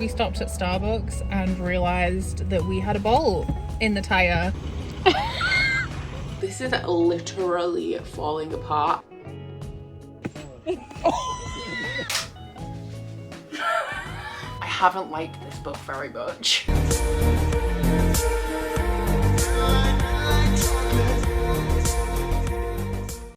we stopped at Starbucks and realised that we had a bolt in the tyre. This is literally falling apart. I haven't liked this book very much.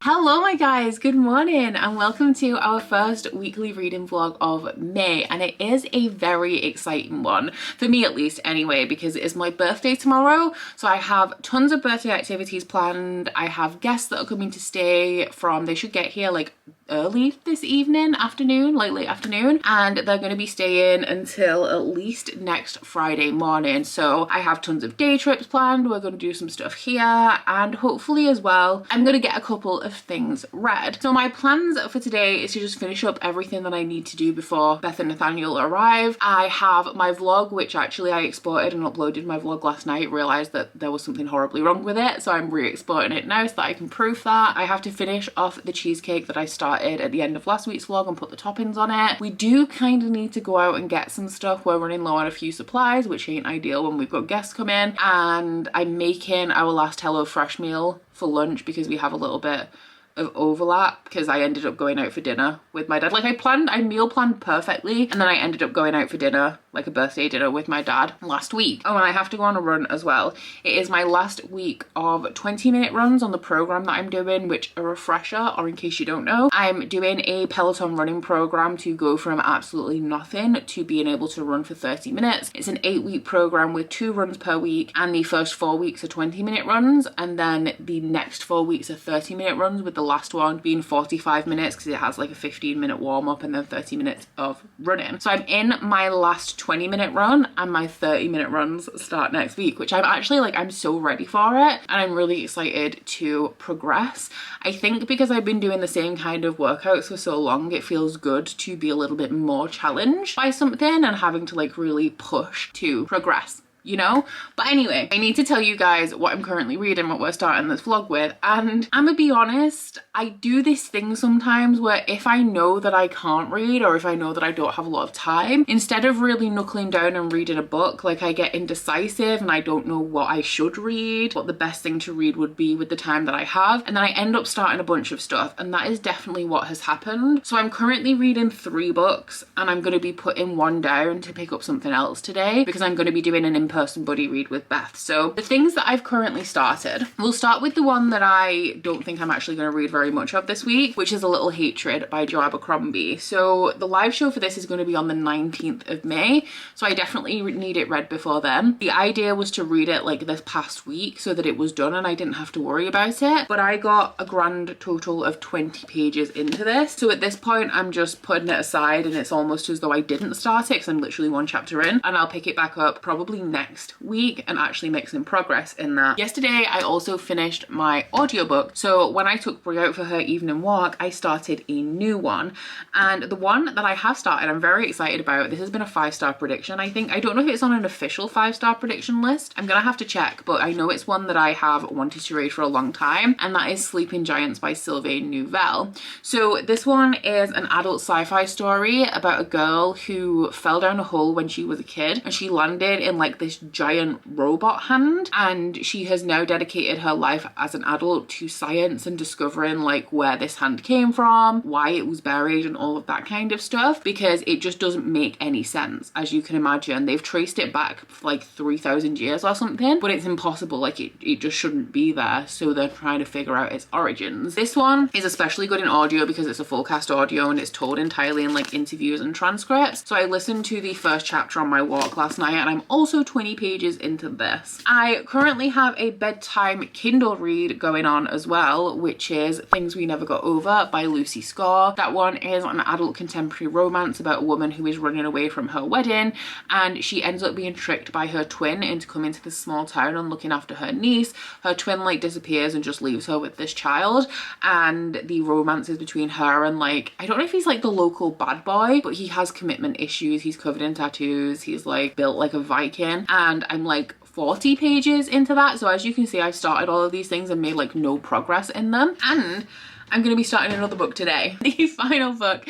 Hello my guys, good morning and welcome to our first weekly reading vlog of May, and it is a very exciting one, for me at least anyway, because it is my birthday tomorrow. So I have tons of birthday activities planned. I have guests that are coming to stay from, they should get here like early this evening, afternoon, like late afternoon, and they're going to be staying until at least next Friday morning. So I have tons of day trips planned. We're going to do some stuff here, and hopefully as well I'm going to get a couple of things read. So my plans for today is to just finish up everything that I need to do before Beth and Nathaniel arrive. I have my vlog, which actually I exported and uploaded my vlog last night, realized that there was something horribly wrong with it, so I'm re-exporting it now so that I can proof that. I have to finish off the cheesecake that I started at the end of last week's vlog and put the toppings on it. We do kind of need to go out and get some stuff. We're running low on a few supplies, which ain't ideal when we've got guests come in, and I'm making our last HelloFresh meal for lunch because we have a little bit of overlap, because I ended up going out for dinner with my dad. Like I meal planned perfectly, and then I ended up going out for dinner, like a birthday dinner with my dad last week. Oh, and I have to go on a run as well. It is my last week of 20-minute runs on the program that I'm doing, which a refresher, or in case you don't know, I'm doing a Peloton running program to go from absolutely nothing to being able to run for 30 minutes. It's an 8-week program with 2 runs per week, and the first 4 weeks are 20-minute runs, and then the next 4 weeks are 30-minute runs, with the last one being 45 minutes because it has like a 15-minute warm-up and then 30 minutes of running. So I'm in my last 20-minute run, and my 30-minute runs start next week, which I'm actually like, I'm so ready for it, and I'm really excited to progress. I think because I've been doing the same kind of workouts for so long, it feels good to be a little bit more challenged by something and having to like really push to progress, you know? But anyway, I need to tell you guys what I'm currently reading, what we're starting this vlog with, and I'm gonna be honest, I do this thing sometimes where if I know that I can't read, or if I know that I don't have a lot of time, instead of really knuckling down and reading a book, like I get indecisive and I don't know what I should read, what the best thing to read would be with the time that I have, and then I end up starting a bunch of stuff, and that is definitely what has happened. So I'm currently reading 3 books, and I'm gonna be putting one down to pick up something else today, because I'm gonna be doing an in-person buddy read with Beth. So the things that I've currently started, we'll start with the one that I don't think I'm actually going to read very much of this week, which is A Little Hatred by Jo Abercrombie. So the live show for this is going to be on the 19th of May, so I definitely need it read before then. The idea was to read it like this past week so that it was done and I didn't have to worry about it, but I got a grand total of 20 pages into this, so at this point I'm just putting it aside, and it's almost as though I didn't start it because I'm literally 1 chapter in, and I'll pick it back up probably next week and actually make some progress in that. Yesterday I also finished my audiobook, so when I took Brie out for her evening walk, I started a new one, and the one that I have started I'm very excited about. This has been a 5-star prediction, I think. I don't know if it's on an official 5-star prediction list, I'm gonna have to check, but I know it's one that I have wanted to read for a long time, and that is Sleeping Giants by Sylvain Nouvelle. So this one is an adult sci-fi story about a girl who fell down a hole when she was a kid, and she landed in like this giant robot hand, and she has now dedicated her life as an adult to science and discovering like where this hand came from, why it was buried, and all of that kind of stuff, because it just doesn't make any sense. As you can imagine, they've traced it back for like 3,000 years or something, but it's impossible, like it just shouldn't be there, so they're trying to figure out its origins. This one is especially good in audio because it's a full cast audio and it's told entirely in like interviews and transcripts. So I listened to the first chapter on my walk last night, and I'm also 20 pages into this. I currently have a bedtime Kindle read going on as well, which is Things We Never Got Over by Lucy Score. That one is an adult contemporary romance about a woman who is running away from her wedding, and she ends up being tricked by her twin into coming to this small town and looking after her niece. Her twin like disappears and just leaves her with this child, and the romance is between her and like, I don't know if he's like the local bad boy, but he has commitment issues. He's covered in tattoos, he's like built like a Viking, and I'm like 40 pages into that. So as you can see, I've started all of these things and made like no progress in them, and I'm going to be starting another book today. The final book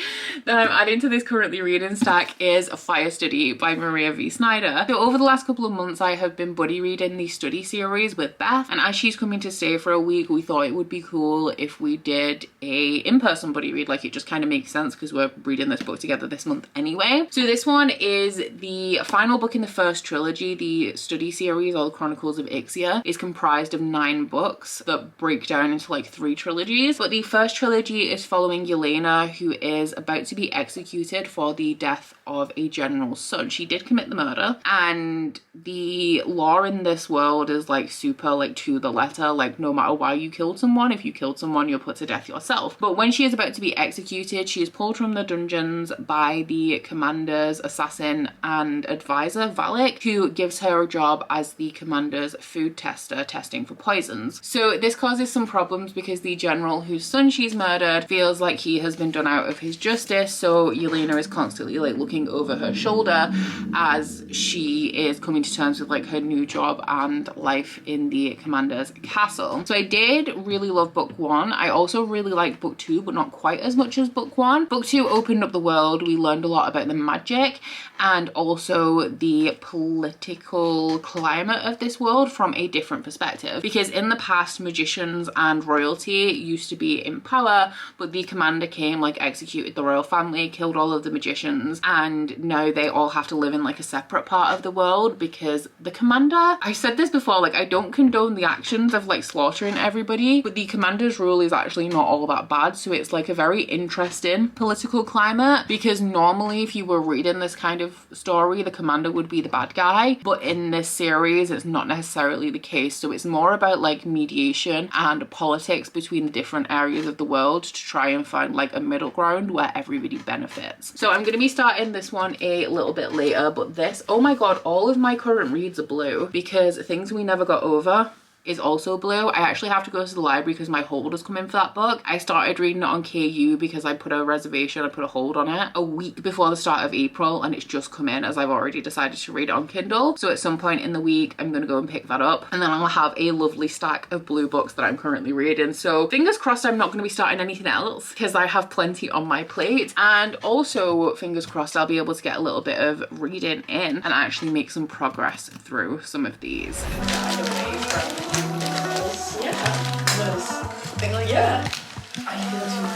that I'm adding to this currently reading stack is A Fire Study by Maria V. Snyder. So over the last couple of months I have been buddy reading the study series with Beth, and as she's coming to stay for a week we thought it would be cool if we did a in-person buddy read. Like, it just kind of makes sense because we're reading this book together this month anyway. So this one is the final book in the first trilogy. The study series, or the Chronicles of Ixia, is comprised of 9 books that break down into like 3 trilogies. But the first trilogy is following Yelena, who is about to be executed for the death of a general's son. She did commit the murder, and the law in this world is like super like to the letter. Like, no matter why you killed someone, if you killed someone you're put to death yourself. But when she is about to be executed, she is pulled from the dungeons by the commander's assassin and advisor Valak, who gives her a job as the commander's food tester, testing for poisons. So this causes some problems because the general whose son she's murdered feels like he has been done out of his justice. So Yelena is constantly like looking over her shoulder as she is coming to terms with like her new job and life in the commander's castle. So I did really love book 1. I also really liked book 2, but not quite as much as book 1. Book 2 opened up the world. We learned a lot about the magic and also the political climate of this world from a different perspective, because in the past magicians and royalty used to be in power, but the commander came, like executed the royal family, killed all of the magicians, and now they all have to live in like a separate part of the world because the commander, I've said this before, like I don't condone the actions of like slaughtering everybody, but the commander's rule is actually not all that bad. So it's like a very interesting political climate, because normally if you were reading this kind of story the commander would be the bad guy, but in this series it's not necessarily the case. So it's more about like mediation and politics between the different areas of the world to try and find like a middle ground where everybody benefits. So I'm going to be starting this one a little bit later, but this, oh my god, all of my current reads are blue because Things We Never Got Over is also blue. I actually have to go to the library because my hold has come in for that book. I started reading it on KU because I put a reservation, I put a hold on it a week before the start of April, and it's just come in as I've already decided to read it on Kindle. So at some point in the week I'm gonna go and pick that up, and then I'll have a lovely stack of blue books that I'm currently reading. So fingers crossed I'm not gonna be starting anything else because I have plenty on my plate, and also fingers crossed I'll be able to get a little bit of reading in and actually make some progress through some of these. Yeah.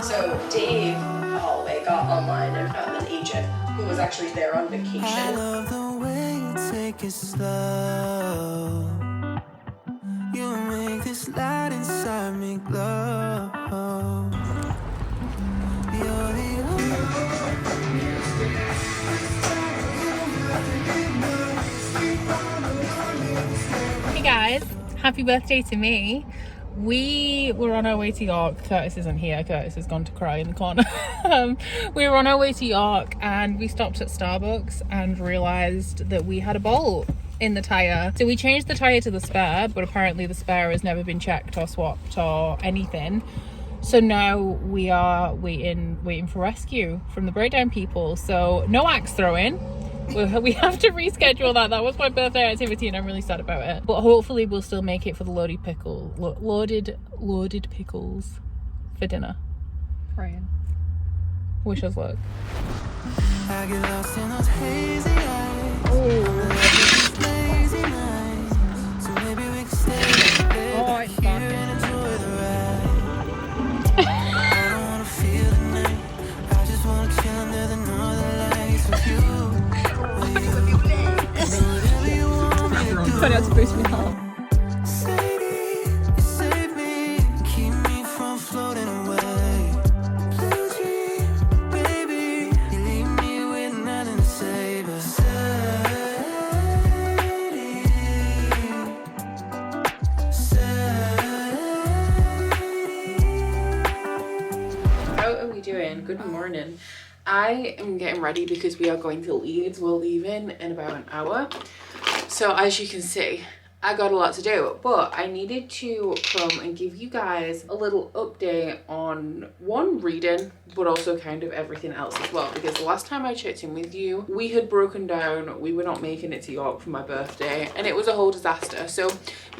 So Dave Holloway got online and found an agent who was actually there on vacation. I love the way you take it slow. You make this light inside me glow. You're the Hey guys, happy birthday to me. We were on our way to York. Curtis isn't here. Curtis has gone to cry in the corner. We were on our way to York and we stopped at Starbucks and realised that we had a bolt in the tyre. So we changed the tyre to the spare, but apparently the spare has never been checked or swapped or anything. So now we are waiting for rescue from the breakdown people. So no axe throwing. We have to reschedule that. That was my birthday activity and I'm really sad about it. But hopefully we'll still make it for the loaded pickles for dinner. Praying. Wish us luck. I get lost in those hazy eyes. So maybe we can stay it's fun. I don't wanna feel the night. I just wanna chill under the northern lights with you. Cut out to boost me up. Save me, keep me from floating away. Please, baby, you leave me with nothing to say but How are we doing? Good morning. I am getting ready because we are going to Leeds. We're leaving in about an hour. So as you can see, I got a lot to do, but I needed to come and give you guys a little update on one, reading, but also kind of everything else as well, because the last time I checked in with you, we had broken down, we were not making it to York for my birthday, and it was a whole disaster. So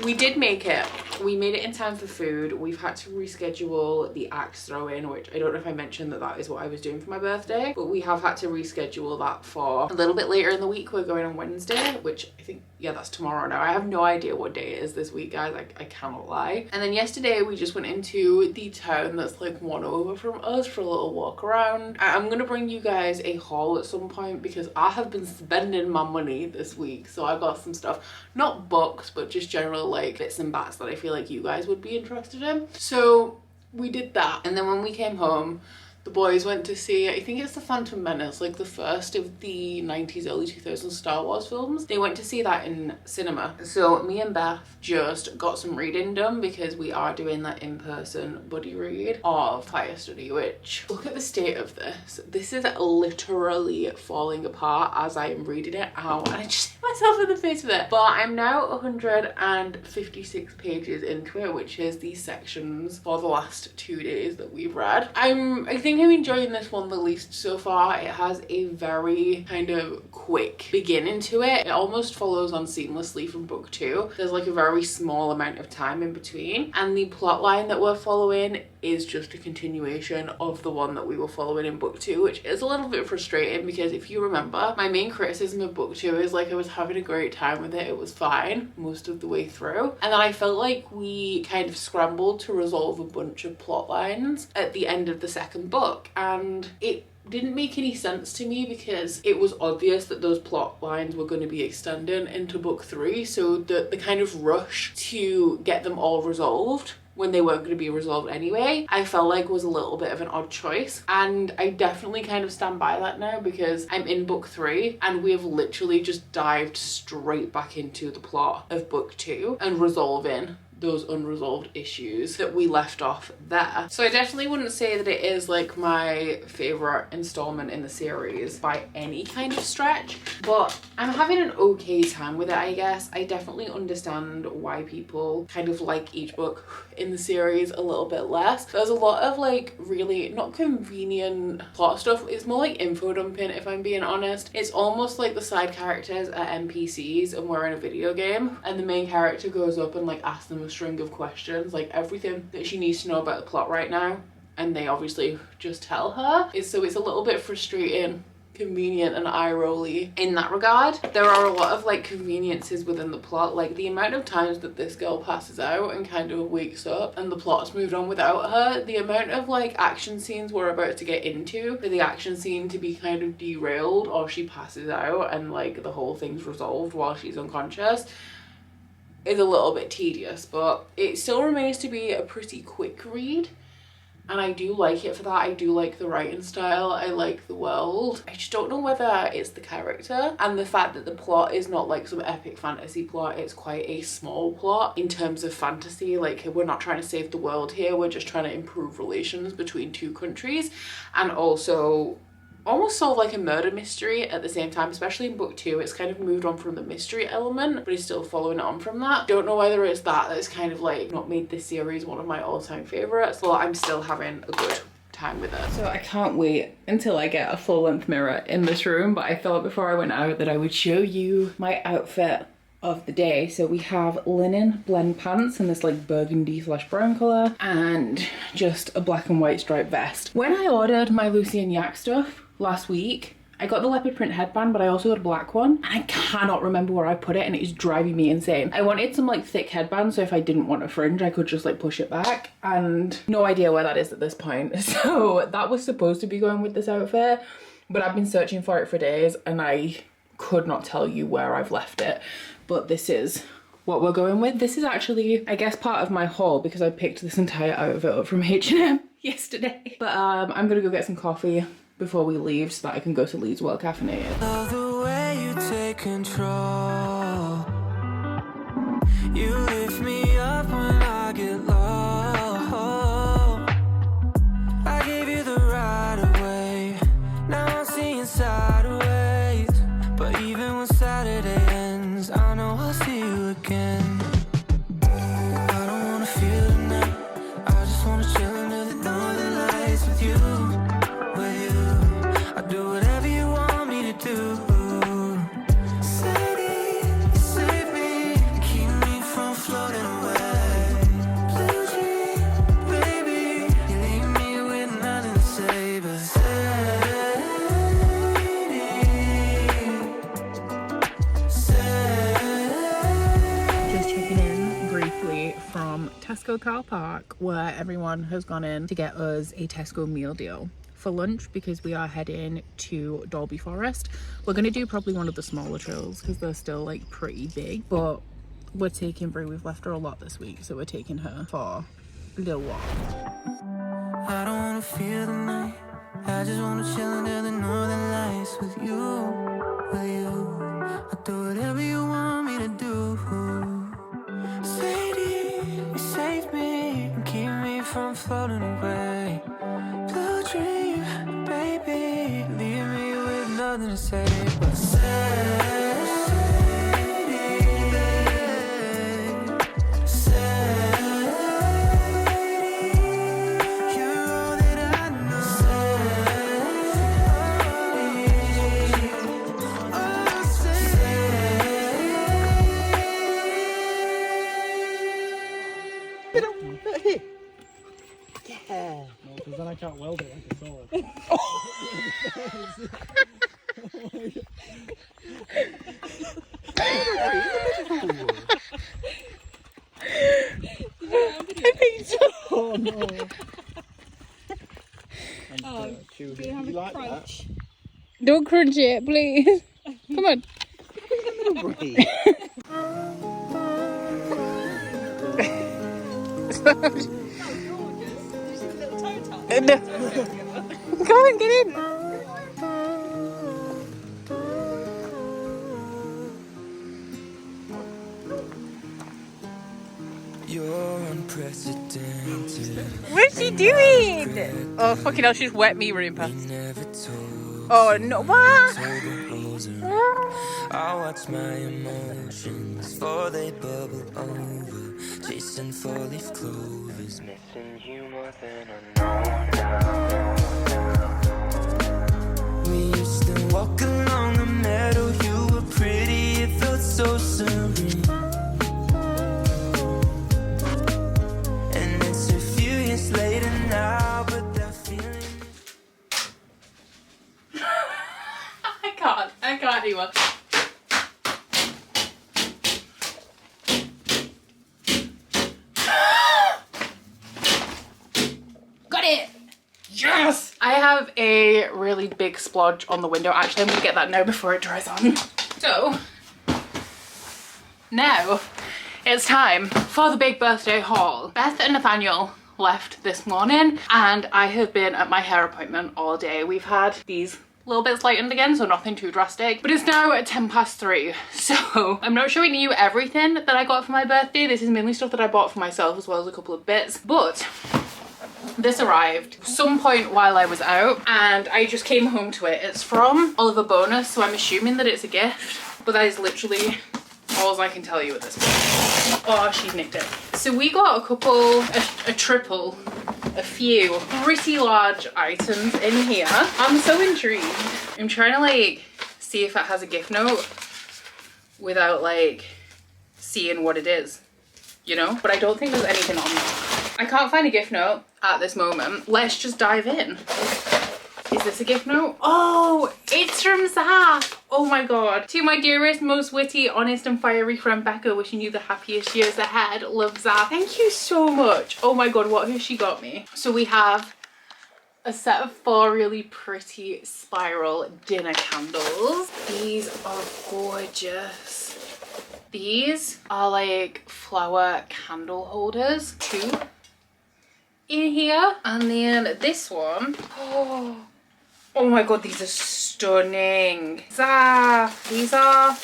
we did make it. We made it in time for food. We've had to reschedule the axe throw-in, which I don't know if I mentioned that that is what I was doing for my birthday, but we have had to reschedule that for a little bit later in the week. We're going on Wednesday, which I think, yeah, that's tomorrow now. I have no idea what day it is this week, guys. I cannot lie. And then yesterday we just went into the town that's like one over from us for a little walk around. I'm gonna bring you guys a haul at some point because I have been spending my money this week. So I got some stuff, not books, but just general like bits and bats that I feel like you guys would be interested in. So we did that, and then when we came home, the boys went to see, I think it's The Phantom Menace, like the first of the 90s, early 2000s Star Wars films. They went to see that in cinema. So me and Beth just got some reading done because we are doing that in-person buddy read of Fire Study, which, look at the state of this. This is literally falling apart as I am reading it out, and I just hit myself in the face with it. But I'm now 156 pages into it, which is the sections for the last 2 days that we've read. I think I'm enjoying this one the least so far. It has a very kind of quick beginning to it. It almost follows on seamlessly from book 2. There's like a very small amount of time in between, and the plot line that we're following is just a continuation of the one that we were following in book 2, which is a little bit frustrating because if you remember, my main criticism of book 2 is like I was having a great time with it. It was fine most of the way through, and then I felt like we kind of scrambled to resolve a bunch of plot lines at the end of the second book, and it didn't make any sense to me because it was obvious that those plot lines were going to be extending into book 3. So the kind of rush to get them all resolved when they weren't going to be resolved anyway, I felt like was a little bit of an odd choice. And I definitely kind of stand by that now because I'm in book 3 and we have literally just dived straight back into the plot of book 2 and resolving those unresolved issues that we left off there. So I definitely wouldn't say that it is like my favorite installment in the series by any kind of stretch, but I'm having an okay time with it, I guess. I definitely understand why people kind of like each book in the series a little bit less. There's a lot of like really not convenient plot stuff. It's more like info dumping, if I'm being honest. It's almost like the side characters are NPCs and we're in a video game, and the main character goes up and like asks them a string of questions, like everything that she needs to know about the plot right now, and they obviously just tell her. So it's a little bit frustrating, convenient, and eye-rolly in that regard. There are a lot of like conveniences within the plot, like the amount of times that this girl passes out and kind of wakes up and the plot's moved on without her, the amount of like action scenes we're about to get into for the action scene to be kind of derailed, or she passes out and like the whole thing's resolved while she's unconscious, is a little bit tedious. But it still remains to be a pretty quick read, and I do like it for that. I do like the writing style, I like the world. I just don't know whether it's the character and the fact that the plot is not like some epic fantasy plot. It's quite a small plot in terms of fantasy. Like, we're not trying to save the world here, we're just trying to improve relations between two countries and also almost solve like a murder mystery at the same time. Especially in book 2, it's kind of moved on from the mystery element, but it's still following on from that. Don't know whether it's that's kind of like not made this series one of my all-time favorites, but I'm still having a good time with it. So I can't wait until I get a full-length mirror in this room, but I thought before I went out that I would show you my outfit of the day. So we have linen blend pants in this like burgundy/brown color and just a black and white striped vest. When I ordered my Lucy and Yak stuff last week, I got the leopard print headband, but I also got a black one, and I cannot remember where I put it, and it's driving me insane. I wanted some like thick headband, so if I didn't want a fringe, I could just like push it back, and no idea where that is at this point. So that was supposed to be going with this outfit, but I've been searching for it for days, and I could not tell you where I've left it. But this is what we're going with. This is actually, I guess, part of my haul because I picked this entire outfit up from H&M yesterday. But I'm gonna go get some coffee before we leave so that I can go to Leeds well caffeinated. Love the way you take control. You lift me up when I get low. I gave you the right of way. Now I'm seeing sideways. But even when Saturday ends. I know I'll see you again. I don't wanna feel the night. I just wanna chill under the northern lights with you, with you. I do whatever you want me to do. Sadie, you save me, keep me from floating away. Blue dream, baby, you leave me with nothing to say but Just checking in briefly from Tesco car park, where everyone has gone in to get us a Tesco meal deal for lunch because we are heading to Dalby Forest. We're going to do probably one of the smaller trails because they're still like pretty big, but we're taking Brie. We've left her a lot this week, so we're taking her for a little walk. I don't wanna feel the night. I just wanna chill under the northern lights with you, with you. I'll do whatever you want me to do. Sadie, you save me and keep me from floating away. Blue dream, baby, leave me with nothing to say but Yeah. No, because then I can't weld it like a sword. I think so. Oh no. Do you have a like crunch? Don't crunch it, please. Come on. No. Come on, get in. you're unprecedented. What's she doing? Oh, fucking hell, she's wet me running past. Never told. Oh, no. What? I watch my emotions before they bubble over, chasing four-leaf clovers, missing you more than I know. We used to walk along the meadow, you were pretty, it felt so serene. And it's a few years later now, but that feeling. I can't anymore. Got it! Yes! I have a really big splodge on the window. Actually, I'm gonna get that now before it dries on. So, now it's time for the big birthday haul. Beth and Nathaniel left this morning and I have been at my hair appointment all day. We've had these little bits lightened again, so nothing too drastic, but it's now at 3:10, so I'm not showing you everything that I got for my birthday. This is mainly stuff that I bought for myself as well as a couple of bits, but this arrived some point while I was out and I just came home to it. It's from Oliver Bonus, so I'm assuming that it's a gift, but that is literally all I can tell you at this point. Oh, she's nicked it. So we got a few pretty large items in here. I'm so intrigued. I'm trying to like see if it has a gift note without like seeing what it is, you know? But I don't think there's anything on there. I can't find a gift note at this moment. Let's just dive in. Is this a gift note? Oh, it's from Zap. Oh my god. To my dearest, most witty, honest and fiery friend Becca, wishing you the happiest years ahead. Love, Zap. Thank you so much. Oh my god, what has she got me? So we have a set of 4 really pretty spiral dinner candles. These are gorgeous. These are like flower candle holders, 2 in here. And then this one, oh my god, these are stunning. These are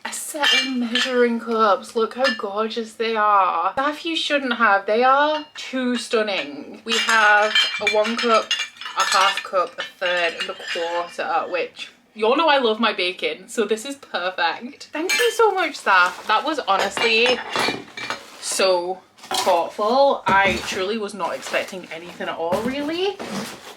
a set of measuring cups. Look how gorgeous they are. Stuff you shouldn't have. They are too stunning. We have a 1 cup, a 1/2 cup, a 1/3 and a 1/4, which You all know I love my baking, so this is perfect. Thank you so much, staff. That was honestly so thoughtful. I truly was not expecting anything at all, really,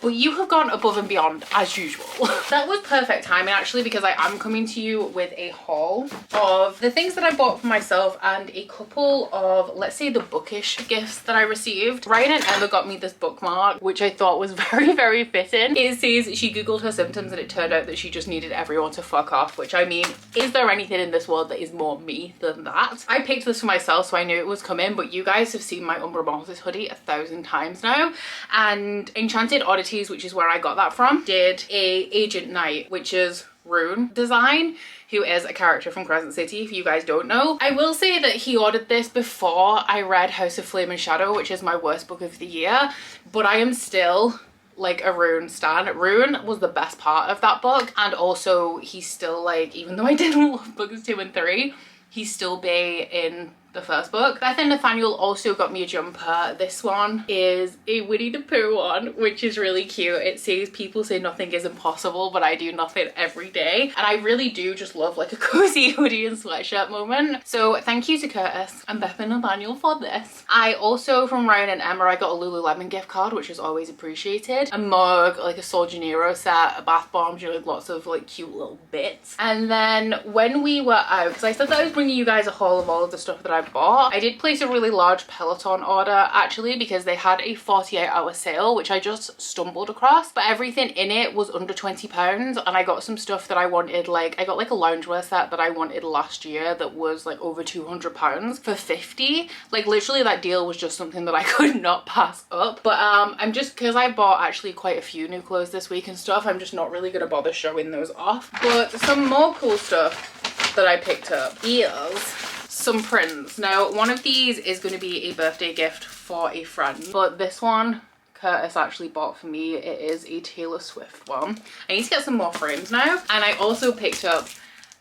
but you have gone above and beyond as usual. That was perfect timing actually, because I am coming to you with a haul of the things that I bought for myself and a couple of, let's say, the Bookish gifts that I received. Ryan and Emma got me this bookmark, which I thought was very, very fitting. It says she googled her symptoms and it turned out that she just needed everyone to fuck off, which, I mean, is there anything in this world that is more me than that? I picked this for myself, so I knew it was coming, but you guys have seen my Umbra Mosses hoodie 1,000 times now, and Enchanted Oddities, which is where I got that from, did a Agent Knight, which is Rune design, who is a character from Crescent City, if you guys don't know. I will say that he ordered this before I read House of Flame and Shadow, which is my worst book of the year, but I am still like a Rune stan. Rune was the best part of that book, and also he's still, like, even though I didn't love books 2 and 3, he's still bae in the first book. Beth and Nathaniel also got me a jumper. This one is a Winnie the Pooh one, which is really cute. It says, people say nothing is impossible, but I do nothing every day. And I really do just love like a cozy hoodie and sweatshirt moment. So thank you to Curtis and Beth and Nathaniel for this. I also, from Ryan and Emma, I got a Lululemon gift card, which is always appreciated. A mug, like a Sol Janeiro set, a bath bomb, you know, like lots of like cute little bits. And then when we were out, because I said that I was bringing you guys a haul of all of the stuff that I bought, I did place a really large Peloton order actually, because they had a 48-hour sale, which I just stumbled across, but everything in it was under £20, and I got some stuff that I wanted. Like, I got like a loungewear set that I wanted last year that was like over £200 for 50. Like, literally that deal was just something that I could not pass up. But I'm just, because I bought actually quite a few new clothes this week and stuff, I'm just not really gonna bother showing those off. But some more cool stuff that I picked up is some prints. Now, one of these is going to be a birthday gift for a friend, but this one Curtis actually bought for me. It is a Taylor Swift one. I need to get some more frames now. And I also picked up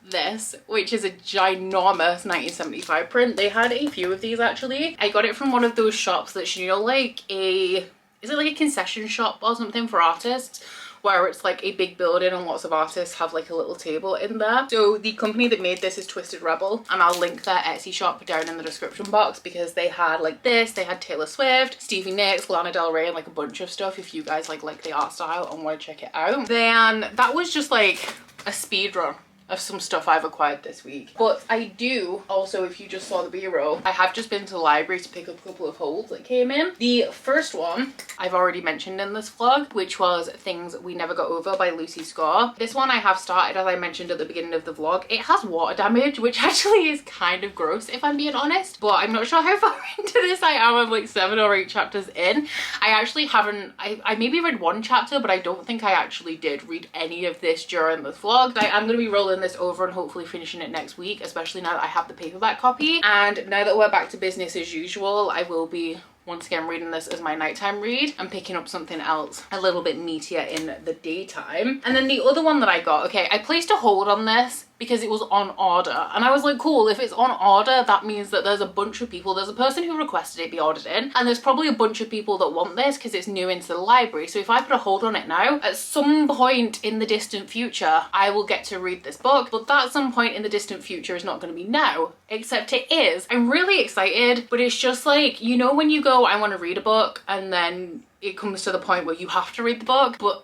this, which is a ginormous 1975 print. They had a few of these actually. I got it from one of those shops that, you know, like is it like a concession shop or something for artists, where it's like a big building and lots of artists have like a little table in there. So the company that made this is Twisted Rebel, and I'll link their Etsy shop down in the description box, because they had like this, they had Taylor Swift, Stevie Nicks, Lana Del Rey, and like a bunch of stuff if you guys like the art style and want to check it out. Then that was just like a speed run of some stuff I've acquired this week. But I do also, if you just saw the B-roll, I have just been to the library to pick up a couple of holds that came in. The first one I've already mentioned in this vlog, which was Things We Never Got Over by Lucy Score. This one I have started, as I mentioned at the beginning of the vlog. It has water damage, which actually is kind of gross if I'm being honest, but I'm not sure how far into this I am. I'm like 7 or 8 chapters in. I actually haven't, I maybe read one chapter, but I don't think I actually did read any of this during this vlog. I am going to be rolling this over and hopefully finishing it next week, especially now that I have the paperback copy. And now that we're back to business as usual, I will be once again reading this as my nighttime read and picking up something else a little bit meatier in the daytime. And then the other one that I got, okay, I placed a hold on this because it was on order, and I was like, cool, if it's on order, that means that there's a bunch of people, there's a person who requested it be ordered in, and there's probably a bunch of people that want this because it's new into the library. So if I put a hold on it now, at some point in the distant future I will get to read this book, but that some point in the distant future is not going to be now, except it is. I'm really excited, but it's just like, you know, when you go, I want to read a book, and then it comes to the point where you have to read the book, but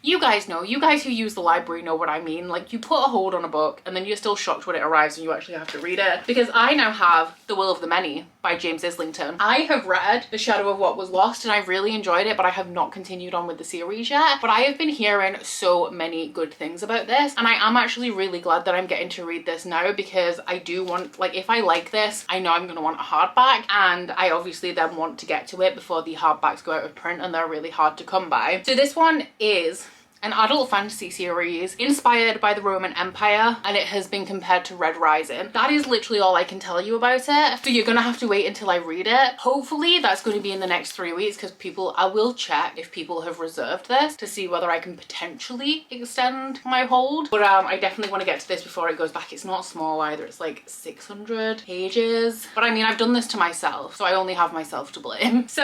you guys know, you guys who use the library know what I mean. Like, you put a hold on a book and then you're still shocked when it arrives and you actually have to read it. Because I now have The Will of the Many by James Islington. I have read The Shadow of What Was Lost and I really enjoyed it, but I have not continued on with the series yet. But I have been hearing so many good things about this, and I am actually really glad that I'm getting to read this now, because I do want, like, if I like this, I know I'm going to want a hardback, and I obviously then want to get to it before the hardbacks go out of print, and they're really hard to come by. So this one is an adult fantasy series inspired by the Roman Empire, and it has been compared to Red Rising. That is literally all I can tell you about it, so you're gonna have to wait until I read it. Hopefully that's going to be in the next 3 weeks, because I will check if people have reserved this to see whether I can potentially extend my hold. But I definitely want to get to this before it goes back. It's not small either, it's like 600 pages. But I mean, I've done this to myself, so I only have myself to blame. So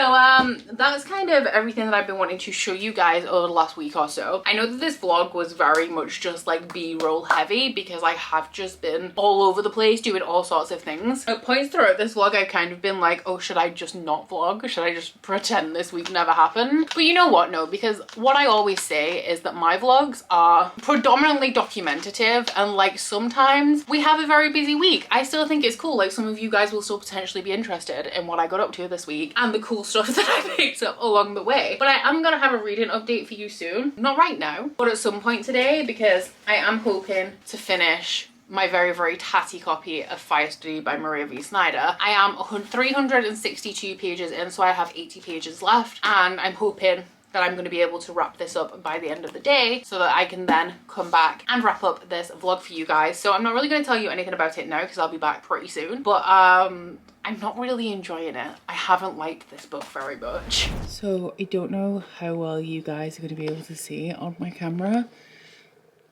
that's kind of everything that I've been wanting to show you guys over the last week or so. I I know that this vlog was very much just like B-roll heavy because I have just been all over the place doing all sorts of things. At points throughout this vlog I've kind of been like, oh, should I just not vlog? Should I just pretend this week never happened? But you know what? No, because what I always say is that my vlogs are predominantly documentative, and like sometimes we have a very busy week. I still think it's cool. Like some of you guys will still potentially be interested in what I got up to this week and the cool stuff that I picked up along the way. But I am gonna have a reading update for you soon. Not right now, but at some point today, because I am hoping to finish my very tatty copy of Fire Study by Maria V. Snyder. I am 362 pages in, so I have 80 pages left, and I'm hoping that I'm going to be able to wrap this up by the end of the day so that I can then come back and wrap up this vlog for you guys. So I'm not really going to tell you anything about it now because I'll be back pretty soon, but I'm not really enjoying it. I haven't liked this book very much. So I don't know how well you guys are going to be able to see it on my camera,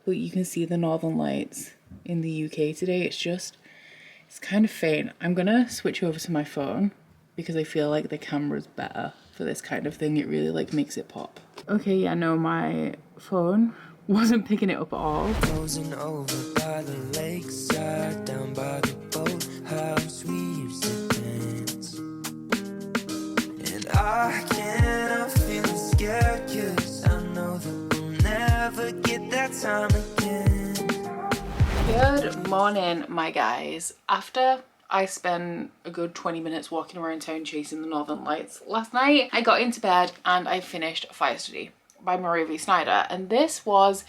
but you can see the northern lights in the UK today. It's kind of faint. I'm gonna switch over to my phone because I feel like the camera's better for this kind of thing. It really like makes it pop. Okay, yeah, no, my phone wasn't picking it up at all. Frozen over by the lakeside, down by the boathouse we used to dance. And I can't help feeling scared, 'cause I know that we'll never get that time again. Good morning, my guys. After I spent a good 20 minutes walking around town chasing the northern lights last night, I got into bed and I finished Fire Study by Maria V. Snyder, and this was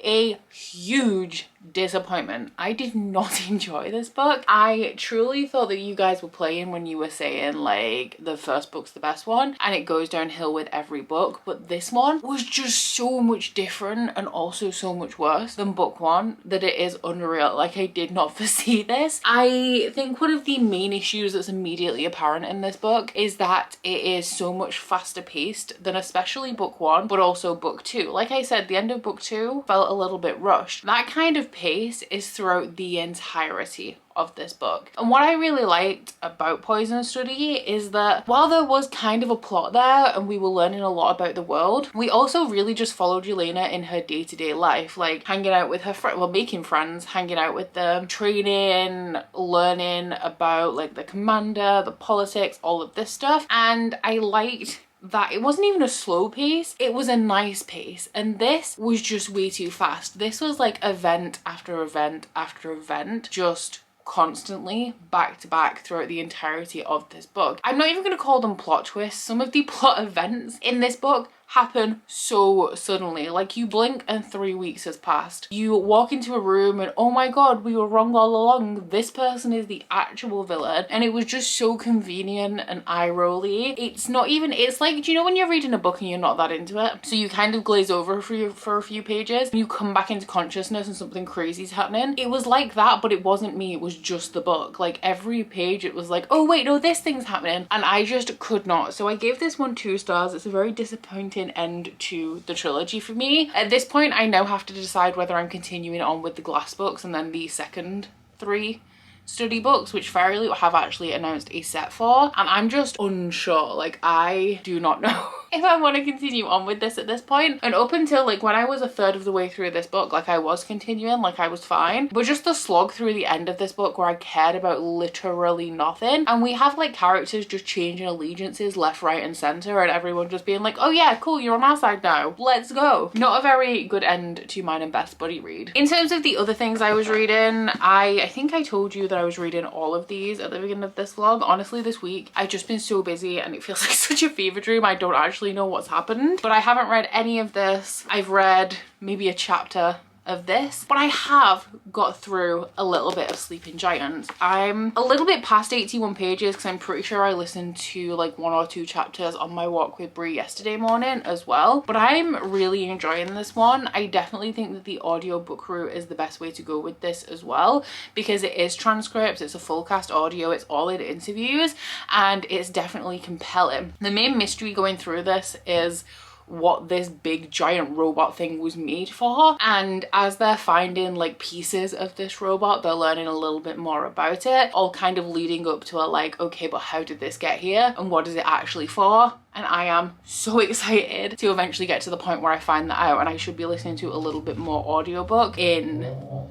a huge disappointment. I did not enjoy this book. I truly thought that you guys were playing when you were saying like the first book's the best one and it goes downhill with every book, but this one was just so much different and also so much worse than book one that it is unreal. Like, I did not foresee this. I think one of the main issues that's immediately apparent in this book is that it is so much faster paced than especially book one, but also book two. Like I said, the end of book two felt a little bit rushed. That kind of pace is throughout the entirety of this book. And what I really liked about Poison Study is that while there was kind of a plot there and we were learning a lot about the world, we also really just followed Yelena in her day-to-day life, like hanging out with her friends, well, making friends, hanging out with them, training, learning about like the commander, the politics, all of this stuff. And I liked that it wasn't even a slow pace, it was a nice pace, and this was just way too fast. This was like event after event after event, just constantly back to back throughout the entirety of this book. I'm not even going to call them plot twists. Some of the plot events in this book happen so suddenly. Like, you blink and 3 weeks has passed. You walk into a room and oh my god, we were wrong all along. This person is the actual villain. And it was just so convenient and eye-rolly. It's not even, it's like, do you know when you're reading a book and you're not that into it? So you kind of glaze over for a few pages and you come back into consciousness and something crazy's happening. It was like that, but it wasn't me. It was just the book. Like, every page it was like, oh wait, no, this thing's happening. And I just could not. So I gave this one 2 stars. It's a very disappointing end to the trilogy for me. At this point, I now have to decide whether I'm continuing on with the Glass books and then the second 3 study books, which Fairyloot have actually announced a set for, and I'm just unsure. Like, I do not know if I want to continue on with this at this point. And up until like when I was a third of the way through this book, like I was continuing, like I was fine, but just the slog through the end of this book where I cared about literally nothing, and we have like characters just changing allegiances left, right and center, and everyone just being like, oh yeah, cool, you're on our side now, let's go. Not a very good end to mine and Beth's buddy read. In terms of the other things I was reading, I think I told you that I was reading all of these at the beginning of this vlog. Honestly, this week I've just been so busy and it feels like such a fever dream. I don't actually know what's happened, but I haven't read any of this. I've read maybe a chapter of this, but I have got through a little bit of Sleeping Giants. I'm a little bit past 81 pages because I'm pretty sure I listened to like 1 or 2 chapters on my walk with Brie yesterday morning as well, but I'm really enjoying this one. I definitely think that the audiobook route is the best way to go with this as well, because it is transcripts, it's a full cast audio, it's all in interviews, and it's definitely compelling. The main mystery going through this is what this big giant robot thing was made for. And as they're finding like pieces of this robot, they're learning a little bit more about it, all kind of leading up to a like, okay, but how did this get here and what is it actually for? And I am so excited to eventually get to the point where I find that out, and I should be listening to a little bit more audiobook in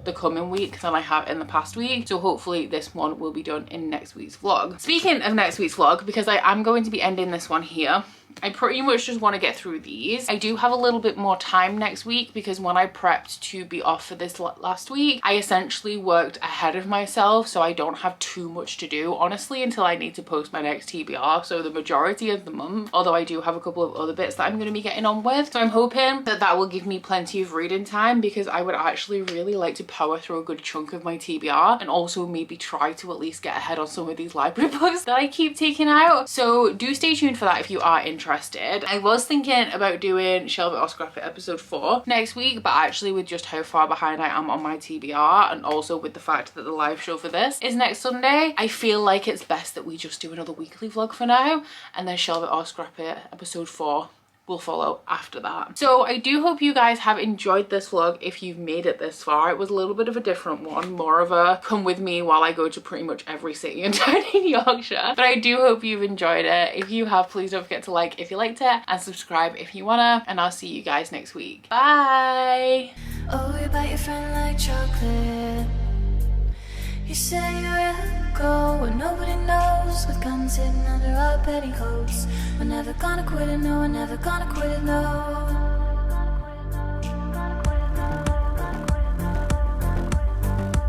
the coming week than I have in the past week. So hopefully this one will be done in next week's vlog. Speaking of next week's vlog, because I am going to be ending this one here, I pretty much just want to get through these. I do have a little bit more time next week because when I prepped to be off for this last week, I essentially worked ahead of myself, so I don't have too much to do, honestly, until I need to post my next TBR. So the majority of the month, although I do have a couple of other bits that I'm going to be getting on with. So I'm hoping that that will give me plenty of reading time, because I would actually really like to power through a good chunk of my TBR and also maybe try to at least get ahead on some of these library books that I keep taking out. So do stay tuned for that if you are interested. I was thinking about doing Shelve It or Scrap It episode 4 next week, but actually with just how far behind I am on my TBR, and also with the fact that the live show for this is next Sunday, I feel like it's best that we just do another weekly vlog for now, and then Shelve It or Scrap It episode 4 will follow after that. So I do hope you guys have enjoyed this vlog if you've made it this far. It was a little bit of a different one, more of a come with me while I go to pretty much every city in town in Yorkshire. But I do hope you've enjoyed it. If you have, please don't forget to like if you liked it and subscribe if you wanna, and I'll see you guys next week. Bye! Oh, you bite your friend like chocolate. You say you're go and nobody knows, with guns hidden under our petticoats. We're never gonna quit it, no, we're never gonna quit it, no.